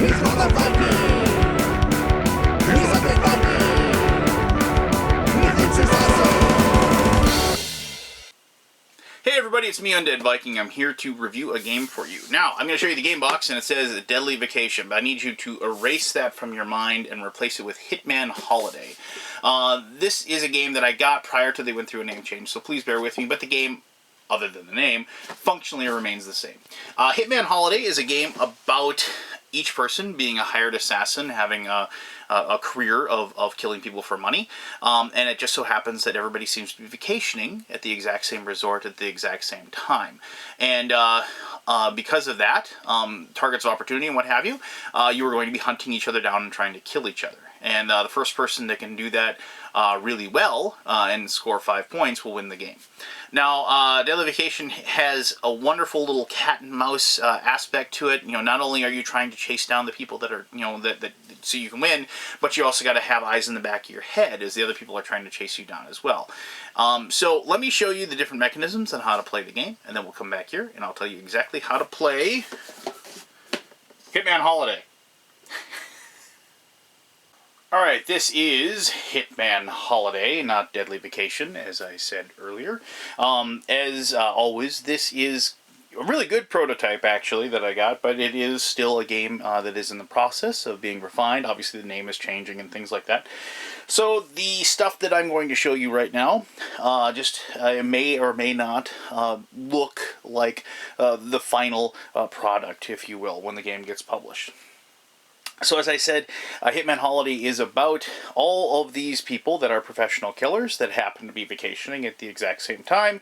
Hey everybody, it's me, Undead Viking. I'm here to review a game for you. Now, I'm going to show you the game box, and it says Deadly Vacation, but I need you to erase that from your mind and replace it with Hitman Holiday. This is a game that I got prior to they went through a name change, so please bear with me, but the game, other than the name, functionally remains the same. Hitman Holiday is a game about each person being a hired assassin, having a career of killing people for money, and it just so happens that everybody seems to be vacationing at the exact same resort at the exact same time. And because of that, targets of opportunity and what have you, you are going to be hunting each other down and trying to kill each other. And the first person that can do that really well and score 5 points will win the game. Now, Deadly Vacation has a wonderful little cat and mouse aspect to it. You know, not only are you trying to chase down the people that are, you know, that so you can win, but you also got to have eyes in the back of your head as the other people are trying to chase you down as well. So let me show you the different mechanisms and how to play the game, and then we'll come back here and I'll tell you exactly how to play Hitman Holiday. Alright, this is Hitman Holiday, not Deadly Vacation, as I said earlier. As always, this is a really good prototype, actually, that I got, but it is still a game that is in the process of being refined. Obviously, the name is changing and things like that. So, the stuff that I'm going to show you right now may or may not look like the final product, if you will, when the game gets published. So as I said, Hitman Holiday is about all of these people that are professional killers that happen to be vacationing at the exact same time,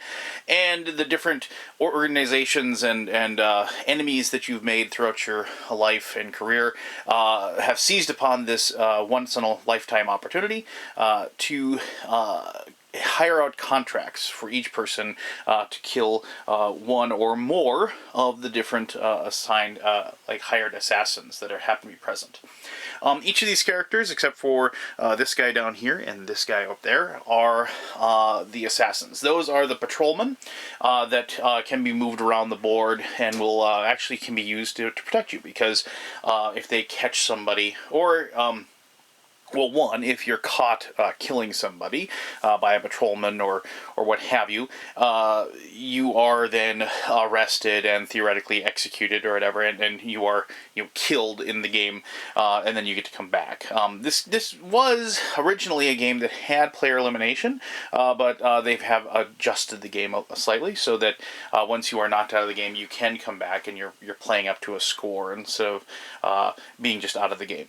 and the different organizations and enemies that you've made throughout your life and career have seized upon this once-in-a-lifetime opportunity to hire out contracts for each person to kill one or more of the different assigned, like hired assassins that happen to be present. Each of these characters, except for this guy down here and this guy up there, are the assassins. Those are the patrolmen that can be moved around the board and will actually can be used to protect you, because if they catch somebody, or well, one, if you're caught killing somebody by a patrolman or what have you, you are then arrested and theoretically executed or whatever, and you are killed in the game, and then you get to come back. This was originally a game that had player elimination, but they have adjusted the game slightly so that once you are knocked out of the game, you can come back and you're playing up to a score instead of being just out of the game.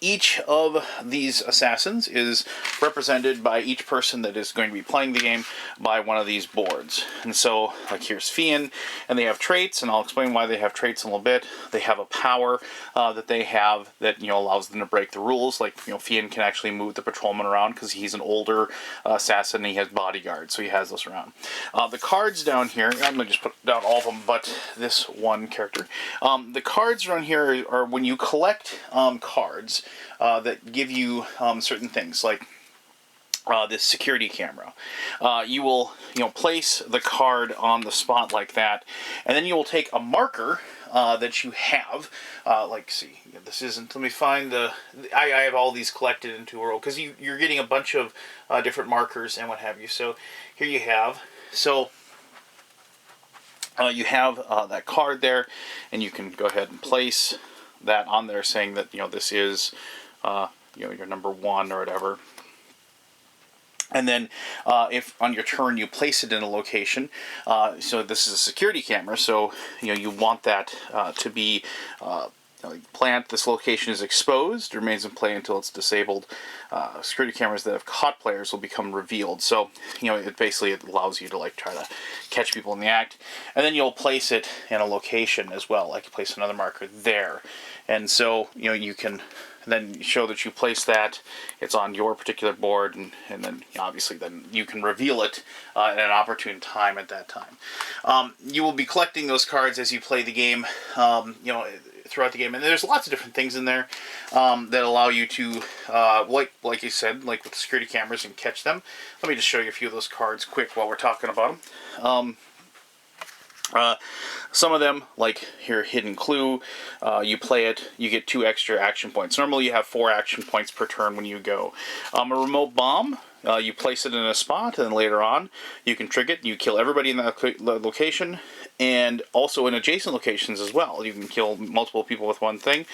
Each of these assassins is represented by each person that is going to be playing the game by one of these boards. And so, like here's Fian, and they have traits, and I'll explain why they have traits in a little bit. They have a power that they have that allows them to break the rules. Like Fian can actually move the patrolman around because he's an older assassin and he has bodyguards, so he has this around. The cards down here, I'm going to just put down all of them, but this one character. The cards around here are when you collect cards that give you certain things, like this security camera. You will place the card on the spot like that, and then you will take a marker that you have, see, this isn't, let me find the, I have all these collected into a row, because you're getting a bunch of different markers and what have you. So here you have, you have that card there, and you can go ahead and place that on there, saying that this is your number 1 or whatever. And then if on your turn you place it in a location, so this is a security camera, so you want that to be plant. This location is exposed, remains in play until it's disabled. Security cameras that have caught players will become revealed. So it allows you to try to catch people in the act, and then you'll place it in a location as well, like you place another marker there, and so you can then show that you place that, it's on your particular board, and then obviously then you can reveal it at an opportune time at that time. You will be collecting those cards as you play the game, throughout the game, and there's lots of different things in there that allow you to, like you said, like with the security cameras, and catch them. Let me just show you a few of those cards quick while we're talking about them. Some of them, like here, Hidden Clue, you play it, you get 2 extra action points. Normally you have 4 action points per turn when you go. A remote bomb, you place it in a spot, and then later on you can trick it. You kill everybody in that location, and also in adjacent locations as well. You can kill multiple people with one thing.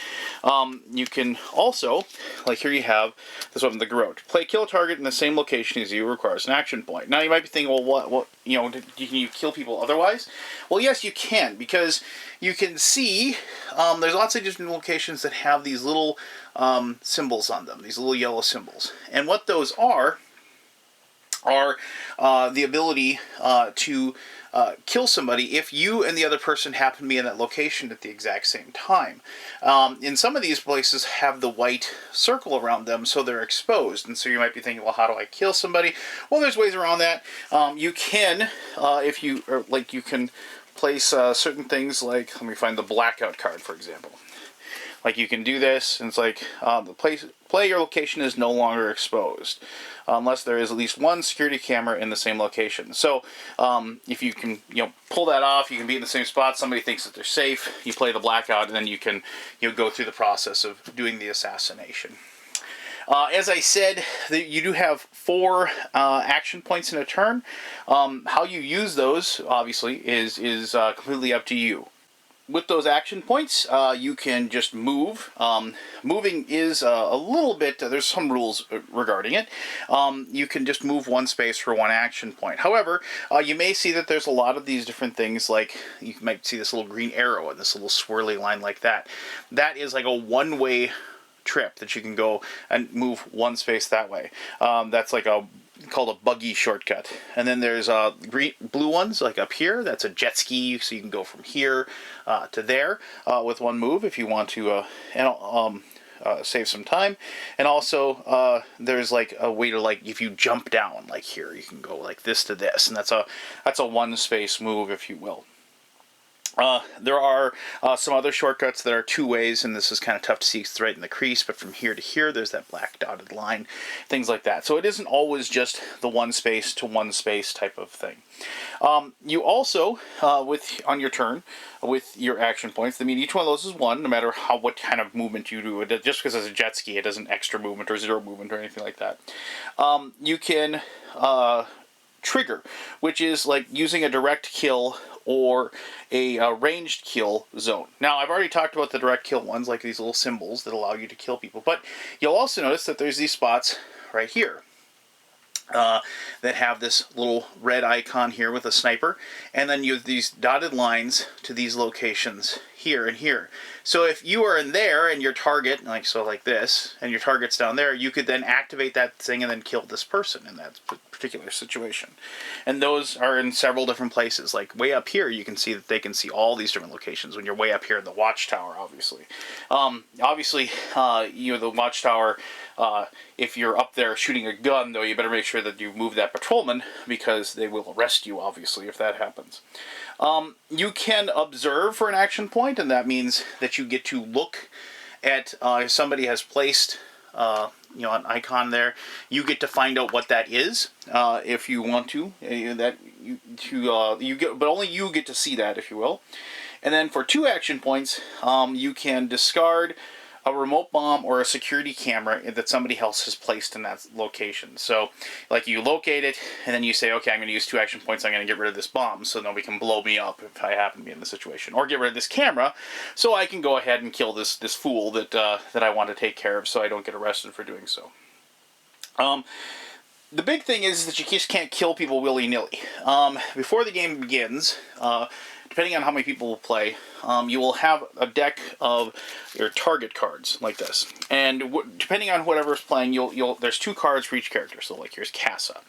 You can also, like here you have this one, the Garrote. Kill a target in the same location as you requires an action point. Now you might be thinking, well, what can you kill people otherwise? Well, yes, you can, because you can see there's lots of different locations that have these little symbols on them, these little yellow symbols, and what those are the ability to kill somebody if you and the other person happen to be in that location at the exact same time. In some of these places have the white circle around them, so they're exposed. And so you might be thinking, well, how do I kill somebody? Well, there's ways around that. You can, you can place certain things like, let me find the blackout card, for example. Like you can do this, and it's like the player location is no longer exposed unless there is at least one security camera in the same location. So if you can pull that off, you can be in the same spot. Somebody thinks that they're safe. You play the blackout, and then you can go through the process of doing the assassination. As I said, you do have 4 action points in a turn. How you use those, obviously, is completely up to you. With those action points, you can just move. Moving is a little bit, there's some rules regarding it. You can just move 1 space for 1 action point. However, you may see that there's a lot of these different things, like you might see this little green arrow and this little swirly line like that. That is like a one-way trip that you can go and move 1 space that way. That's like called a buggy shortcut. And then there's blue ones like up here. That's a jet ski, so you can go from here to there with 1 move if you want to save some time. And also there's like a way to, like, if you jump down like here, you can go like this to this, and that's a 1 space move, if you will. There are some other shortcuts that are 2 ways, and this is kind of tough to see because it's right in the crease, but from here to here there's that black dotted line, things like that. So it isn't always just the 1 space to 1 space type of thing. You also, on your turn, with your action points, I mean, each one of those is 1, no matter what kind of movement you do. Just because it's a jet ski, it doesn't extra movement or 0 movement or anything like that. You can trigger, which is like using a direct kill or a ranged kill zone. Now, I've already talked about the direct kill ones, like these little symbols that allow you to kill people, but you'll also notice that there's these spots right here that have this little red icon here with a sniper, and then you have these dotted lines to these locations here and here. So if you are in there and your target, like this, and your target's down there, you could then activate that thing and then kill this person in that particular situation. And those are in several different places. Like way up here, you can see that they can see all these different locations when you're way up here in the watchtower, obviously. The watchtower, if you're up there shooting a gun, though, you better make sure that you move that patrolman, because they will arrest you, obviously, if that happens. You can observe for an action point, and that means that you get to look at if somebody has placed an icon there. You get to find out what that is if you want to. But only you get to see that, if you will. And then for 2 action points, you can discard a remote bomb or a security camera that somebody else has placed in that location. So, like, you locate it, and then you say, okay, I'm going to use 2 action points, I'm going to get rid of this bomb so nobody can blow me up if I happen to be in the situation. Or get rid of this camera so I can go ahead and kill this fool that I want to take care of so I don't get arrested for doing so. The big thing is that you just can't kill people willy-nilly. Before the game begins, depending on how many people will play, you will have a deck of your target cards like this, and depending on whatever's playing, there's 2 cards for each character. So, like, here's Casa,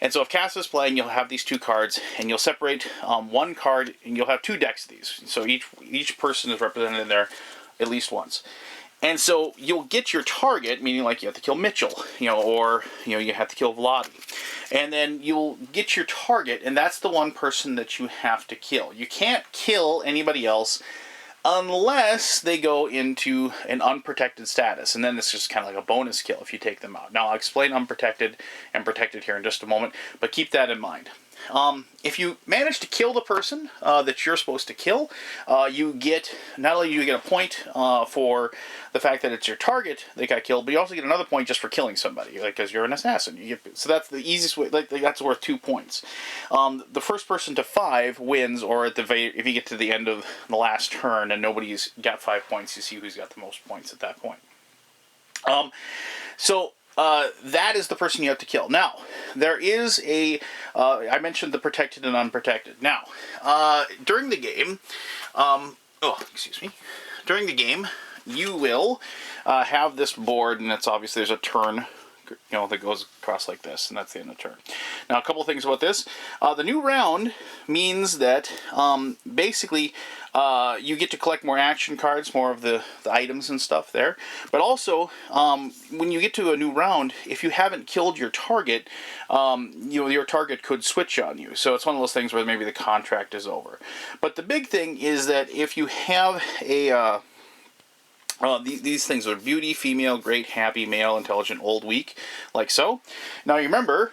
and so if Casa's playing, you'll have these 2 cards, and you'll separate 1 card, and you'll have 2 decks of these. So each person is represented in there at least once. And so you'll get your target, meaning like you have to kill Mitchell, or you have to kill Vladi. And then you'll get your target, and that's the 1 person that you have to kill. You can't kill anybody else unless they go into an unprotected status, and then it's just kind of like a bonus kill if you take them out. Now, I'll explain unprotected and protected here in just a moment, but keep that in mind. If you manage to kill the person that you're supposed to kill, you get, not only do you get a point for the fact that it's your target that got killed, but you also get another point just for killing somebody, like, because you're an assassin. So that's the easiest way, like that's worth 2 points. The first person to 5 wins, or if you get to the end of the last turn and nobody's got 5 points, you see who's got the most points at that point. That is the person you have to kill. Now, there is I mentioned the protected and unprotected. Now, during the game, during the game, you will have this board, and it's obviously there's a turn, that goes across like this, and that's the end of the turn. Now, a couple things about this. The new round means that basically you get to collect more action cards, more of the items and stuff there. But also, when you get to a new round, if you haven't killed your target, your target could switch on you. So it's one of those things where maybe the contract is over. But the big thing is that if you have a these things are beauty, female, great, happy, male, intelligent, old, weak, like so. Now you remember,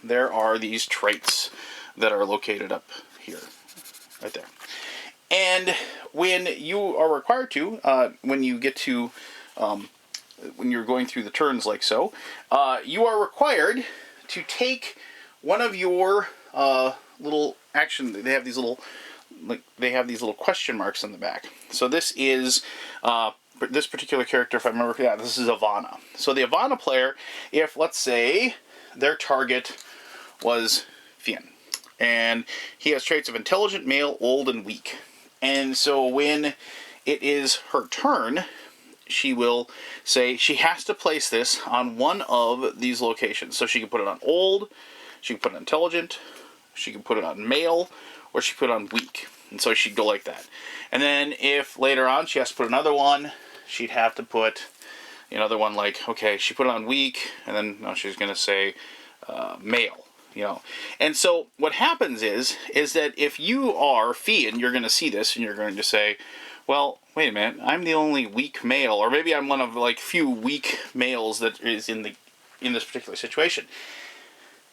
there are these traits that are located up here, right there. And when you are required to, when you get to, when you're going through the turns like so, you are required to take one of your little action. They have these little question marks on the back. So this is this particular character, if I remember, this is Ivana. So the Ivana player, if let's say their target was Fionn, and he has traits of intelligent, male, old, and weak. And so when it is her turn, she will say she has to place this on one of these locations. So she can put it on old, she can put it on intelligent, she can put it on male, or she can put it on weak. And so she'd go like that. And then if later on she has to put another one, she'd have to put another one, like, okay, she put it on weak, and then no, she's going to say male. And so what happens is that if you are Fionn, you're going to see this and you're going to say, well, wait a minute, I'm the only weak male, or maybe I'm one of like few weak males that is in this particular situation.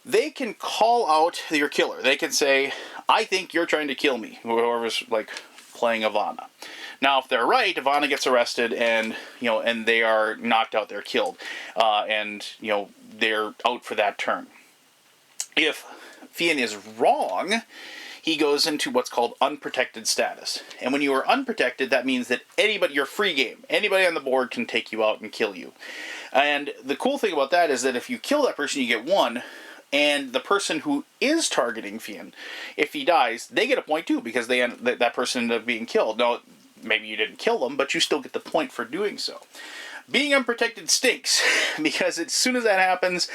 They can call out your killer. They can say, I think you're trying to kill me, whoever's like playing Ivana. Now, if they're right, Ivana gets arrested, and and they are knocked out. They're killed, and they're out for that turn. If Fionn is wrong, he goes into what's called unprotected status. And when you are unprotected, that means that you're free game. Anybody on the board can take you out and kill you. And the cool thing about that is that if you kill that person, you get 1. And the person who is targeting Fionn, if he dies, they get a point too, because that person ended up being killed. Now, maybe you didn't kill them, but you still get the point for doing so. Being unprotected stinks, because as soon as that happens,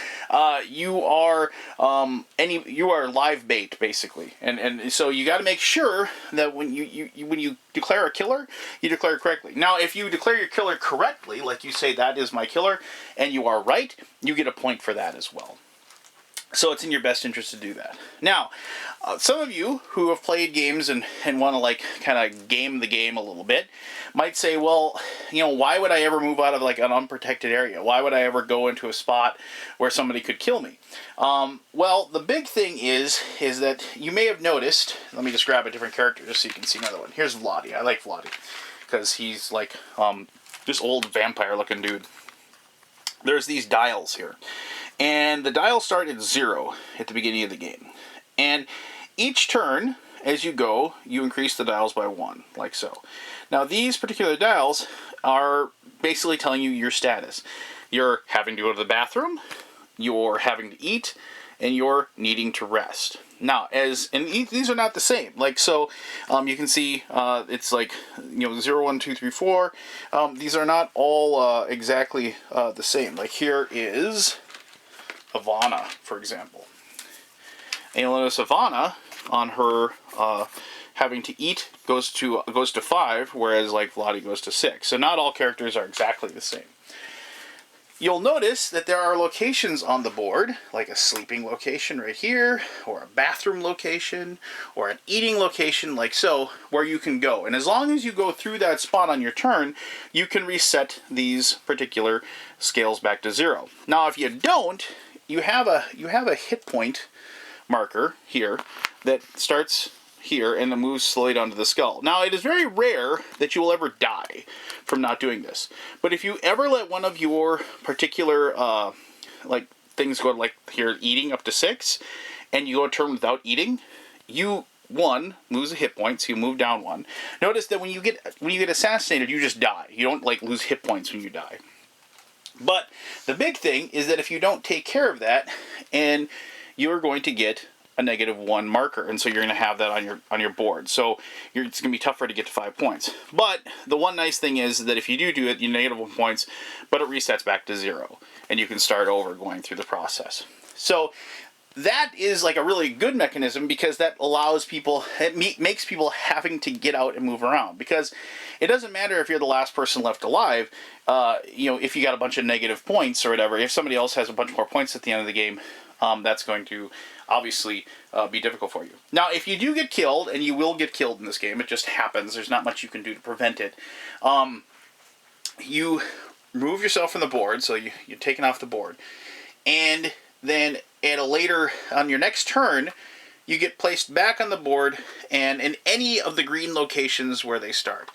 you are live bait, basically, and so you got to make sure that when you declare a killer, you declare it correctly. Now, if you declare your killer correctly, like you say that is my killer, and you are right, you get a point for that as well. So it's in your best interest to do that. Now, some of you who have played games and want to like kind of game the game a little bit might say, well, why would I ever move out of like an unprotected area? Why would I ever go into a spot where somebody could kill me? Well, the big thing is that you may have noticed, let me just grab a different character just so you can see another one. Here's Vladi. I like Vladi because he's like this old vampire looking dude. There's these dials here. And the dials start at 0 at the beginning of the game. And each turn, as you go, you increase the dials by 1, like so. Now, these particular dials are basically telling you your status. You're having to go to the bathroom, you're having to eat, and you're needing to rest. Now, these are not the same. Like, so, you can see, it's like, 0, 1, 2, 3, 4. These are not all exactly the same. Like, here is Ivana, for example. And you'll notice Ivana, on her having to eat, goes to 5, whereas like Vladi goes to 6. So not all characters are exactly the same. You'll notice that there are locations on the board, like a sleeping location right here, or a bathroom location, or an eating location like so, where you can go. And as long as you go through that spot on your turn, you can reset these particular scales back to 0. Now, if you don't, you have a hit point marker here that starts here and then moves slowly down to the skull. Now, it is very rare that you will ever die from not doing this. But if you ever let one of your particular, like, things go like here, eating up to 6, and you go a turn without eating, you, one, lose a hit point, so you move down 1. Notice that when you get assassinated, you just die. You don't, like, lose hit points when you die. But the big thing is that if you don't take care of that, and you're going to get a -1 marker, and so you're going to have that on your board. So it's going to be tougher to get to 5 points. But the one nice thing is that if you do it, you -1 points, but it resets back to 0, and you can start over going through the process. So that is like a really good mechanism, because that allows people, it makes people having to get out and move around, because it doesn't matter if you're the last person left alive. If you got a bunch of negative points or whatever, if somebody else has a bunch more points at the end of the game, that's going to obviously be difficult for you. Now, if you do get killed, and you will get killed in this game, it just happens, there's not much you can do to prevent it, you remove yourself from the board, so you're taken off the board, and then on your next turn, you get placed back on the board, and in any of the green locations where they start.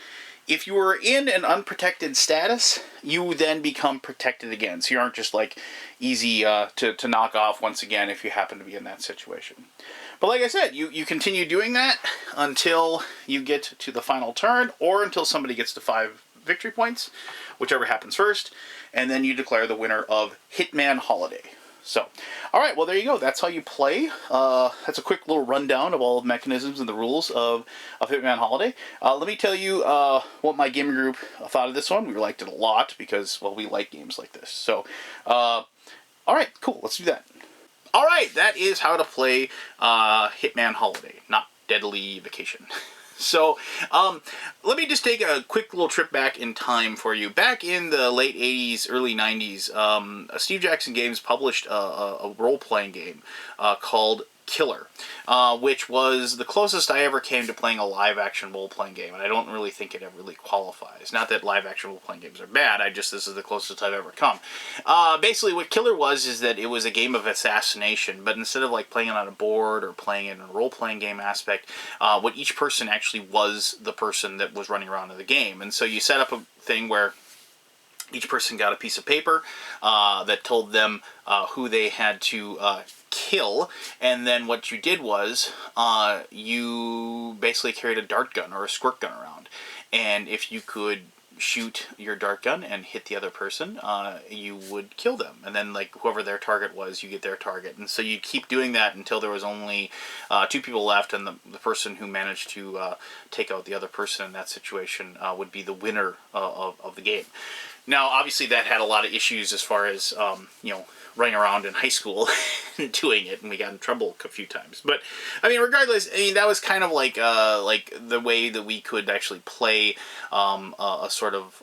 If you are in an unprotected status, you then become protected again. So you aren't just like easy to knock off once again if you happen to be in that situation. But like I said, you continue doing that until you get to the final turn, or until somebody gets to 5 victory points, whichever happens first, and then you declare the winner of Hitman Holiday. So, alright, well there you go. That's how you play. That's a quick little rundown of all the mechanisms and the rules of Hitman Holiday. Let me tell you what my gaming group thought of this one. We liked it a lot because, well, we like games like this. So, alright, cool. Let's do that. Alright, that is how to play Hitman Holiday, not Deadly Vacation. So, let me just take a quick little trip back in time for you. Back in the late 80s, early 90s, Steve Jackson Games published a role-playing game called Killer, which was the closest I ever came to playing a live-action role-playing game, and I don't really think it ever really qualifies. Not that live-action role-playing games are bad, this is the closest I've ever come. Basically, what Killer was is that it was a game of assassination, but instead of like playing it on a board or playing it in a role-playing game aspect, what each person actually was the person that was running around in the game. And so you set up a thing where each person got a piece of paper that told them who they had to kill, and then what you did was you basically carried a dart gun or a squirt gun around, and if you could shoot your dart gun and hit the other person, you would kill them, and then like whoever their target was, you get their target, and so you keep doing that until there was only 2 people left, and the person who managed to take out the other person in that situation would be the winner of the game. Now, obviously, that had a lot of issues as far as running around in high school and doing it, and we got in trouble a few times. But I mean, regardless, that was kind of like the way that we could actually play a sort of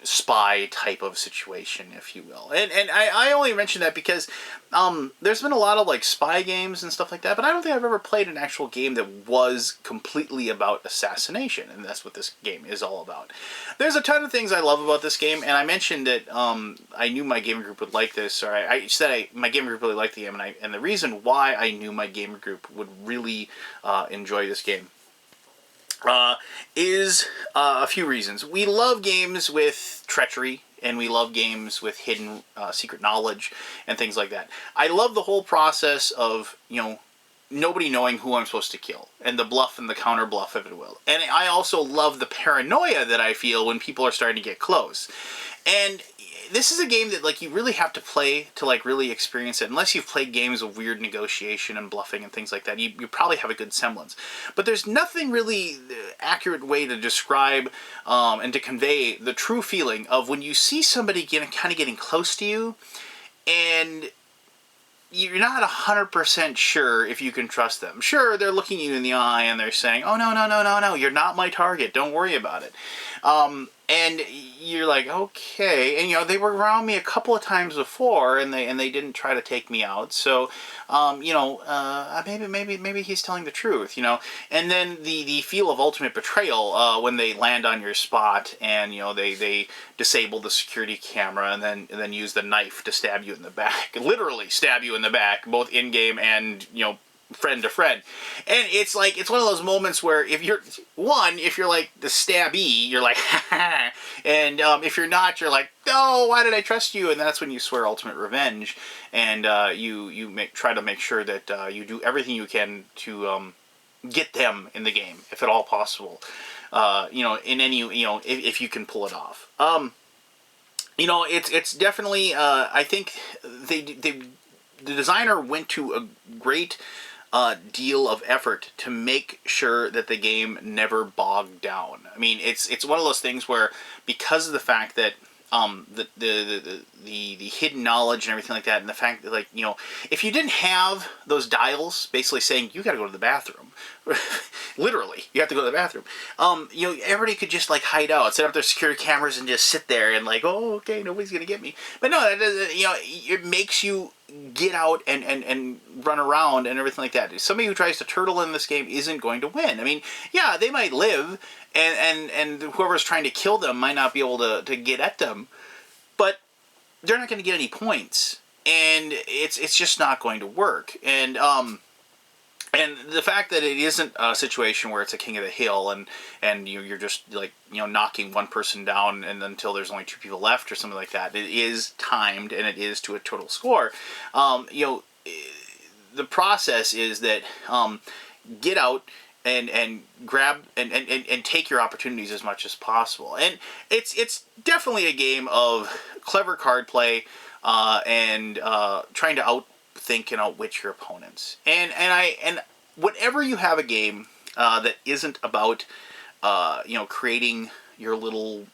spy type of situation, if you will. And I only mention that because there's been a lot of like spy games and stuff like that, but I don't think I've ever played an actual game that was completely about assassination, and that's what this game is all about. There's a ton of things I love about this game, and I mentioned that I knew my gaming group would like this, or I said my gaming group really liked the game, and the reason why I knew my gaming group would really enjoy this game is a few reasons. We love games with treachery, and we love games with hidden secret knowledge and things like that. I love the whole process of, nobody knowing who I'm supposed to kill, and the bluff and the counter bluff, if it will. And I also love the paranoia that I feel when people are starting to get close. And this is a game that like you really have to play to like really experience it. Unless you've played games of weird negotiation and bluffing and things like that, you probably have a good semblance. But there's nothing really accurate way to describe and to convey the true feeling of when you see somebody kind of getting close to you, and you're not 100% sure if you can trust them. Sure, they're looking you in the eye and they're saying, "Oh no, no, no, no, no, you're not my target. Don't worry about it." And you're like, okay, and you know they were around me a couple of times before, and they didn't try to take me out. So, you know, maybe he's telling the truth, you know. And then the feel of ultimate betrayal when they land on your spot, and you know they disable the security camera, and then use the knife to stab you in the back, literally stab you in the back, both in game and you know, friend to friend. And it's like, it's one of those moments where if you're like the stabby, you're like and if you're not, you're like, no, why did I trust you? And that's when you swear ultimate revenge, and try to make sure that you do everything you can to get them in the game if at all possible, you know, in any, you know, if you can pull it off. You know, it's definitely I think the designer went to a great deal of effort to make sure that the game never bogged down. I mean, it's one of those things where, because of the fact that the hidden knowledge and everything like that, and the fact that, like, you know, if you didn't have those dials basically saying you got to go to the bathroom, literally you have to go to the bathroom, you know, everybody could just like hide out, set up their security cameras, and just sit there and like, oh, okay, nobody's gonna get me. But no, that doesn't, you know, it makes you get out and run around and everything like that. Somebody who tries to turtle in this game isn't going to win. I mean, yeah, they might live, and whoever's trying to kill them might not be able to get at them, but they're not going to get any points, and it's just not going to work. And the fact that it isn't a situation where it's a king of the hill, and you're just like, you know, knocking one person down and until there's only two people left or something like that. It is timed, and it is to a total score. You know, the process is that get out and grab and take your opportunities as much as possible. And it's definitely a game of clever card play and trying to outthink and outwit your opponents. And whenever you have a game that isn't about you know, creating your little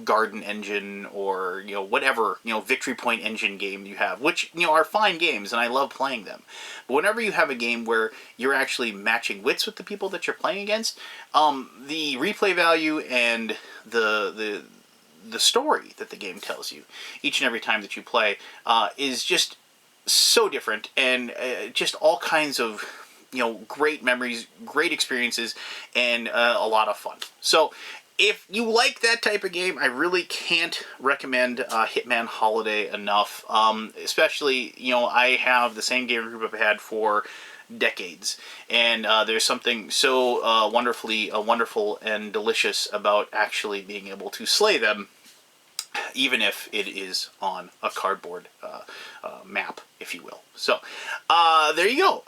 garden engine, or you know, whatever, you know, victory point engine game you have, which, you know, are fine games and I love playing them, but whenever you have a game where you're actually matching wits with the people that you're playing against, the replay value and the story that the game tells you each and every time that you play is just so different, and just all kinds of, you know, great memories, great experiences, and a lot of fun. So if you like that type of game, I really can't recommend Hitman Holiday enough. Especially, you know, I have the same game group I've had for decades, and there's something so wonderful and delicious about actually being able to slay them, even if it is on a cardboard map, if you will. So, there you go.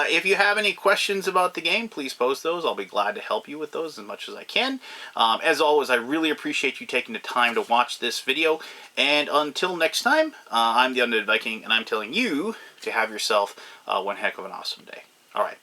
If you have any questions about the game, please post those. I'll be glad to help you with those as much as I can. As always, I really appreciate you taking the time to watch this video. And until next time, I'm the Undead Viking, and I'm telling you to have yourself one heck of an awesome day. All right.